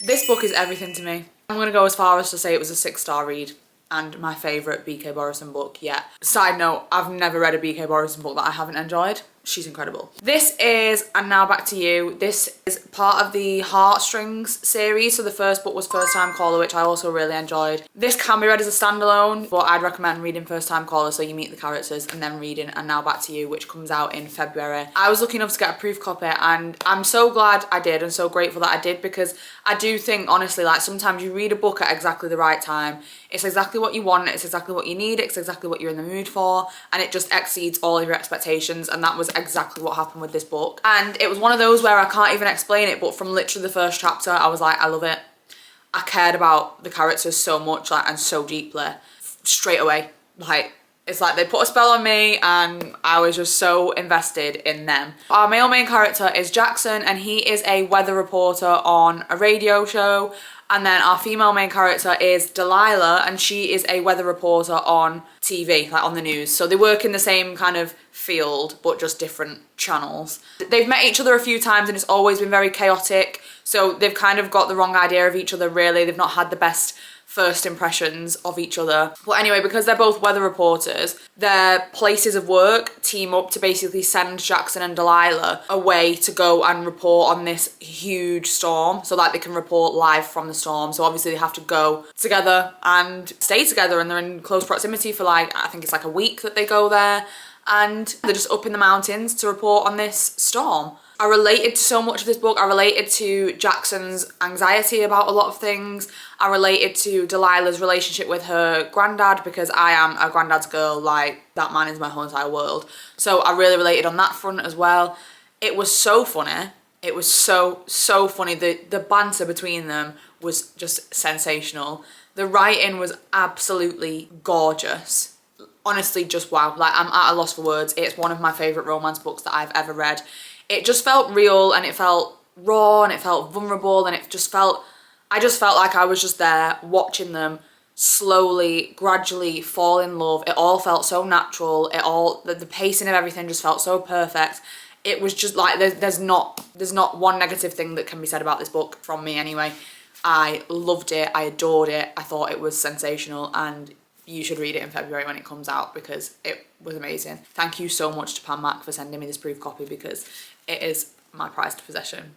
This book is everything to me. I'm gonna go as far as to say it was a 6-star read and my favourite BK Borison book yet. Side note, I've never read a BK Borison book that I haven't enjoyed. She's incredible. This is And Now Back to You. This is part of the Heartstrings series. So the first book was First Time Caller, which I also really enjoyed. This can be read as a standalone, but I'd recommend reading First Time Caller so you meet the characters, and then reading And Now Back to You, which comes out in February. I was lucky enough to get a proof copy, and I'm so glad I did and so grateful that I did, because I do think, honestly, like sometimes you read a book at exactly the right time. It's exactly what you want, it's exactly what you need, it's exactly what you're in the mood for, and it just exceeds all of your expectations, and that was exactly what happened with this book. And it was one of those where I can't even explain it, but from literally the first chapter I was like, I love it. I cared about the characters so much, like, and so deeply straight away. Like, it's like they put a spell on me and I was just so invested in them. Our male main character is Jackson, and he is a weather reporter on a radio show. And then our female main character is Delilah, and she is a weather reporter on TV, like on the news. So they work in the same kind of field, but just different channels. They've met each other a few times and it's always been very chaotic. So they've kind of got the wrong idea of each other, really. They've not had the best first impressions of each other. But anyway, because they're both weather reporters, their places of work team up to basically send Jackson and Delilah away to go and report on this huge storm, so like they can report live from the storm. So obviously they have to go together and stay together, and they're in close proximity for like, I think it's like a week that they go there, and they're just up in the mountains to report on this storm. I related to so much of this book. I related to Jackson's anxiety about a lot of things. I related to Delilah's relationship with her granddad, because I am a granddad's girl. Like, that man is my whole entire world. So I really related on that front as well. It was so funny. It was so funny. The banter between them was just sensational. The writing was absolutely gorgeous. Honestly, just wow. Like, I'm at a loss for words. It's one of my favourite romance books that I've ever read. It just felt real, and it felt raw, and it felt vulnerable, and it just felt, I just felt like I was just there watching them slowly, gradually fall in love. It all felt so natural. It all, the pacing of everything just felt so perfect. It was just like, there's not one negative thing that can be said about this book from me anyway. I loved it. I adored it. I thought it was sensational, and you should read it in February when it comes out, because it was amazing. Thank you so much to Pam Mac for sending me this proof copy, because it is my prized possession.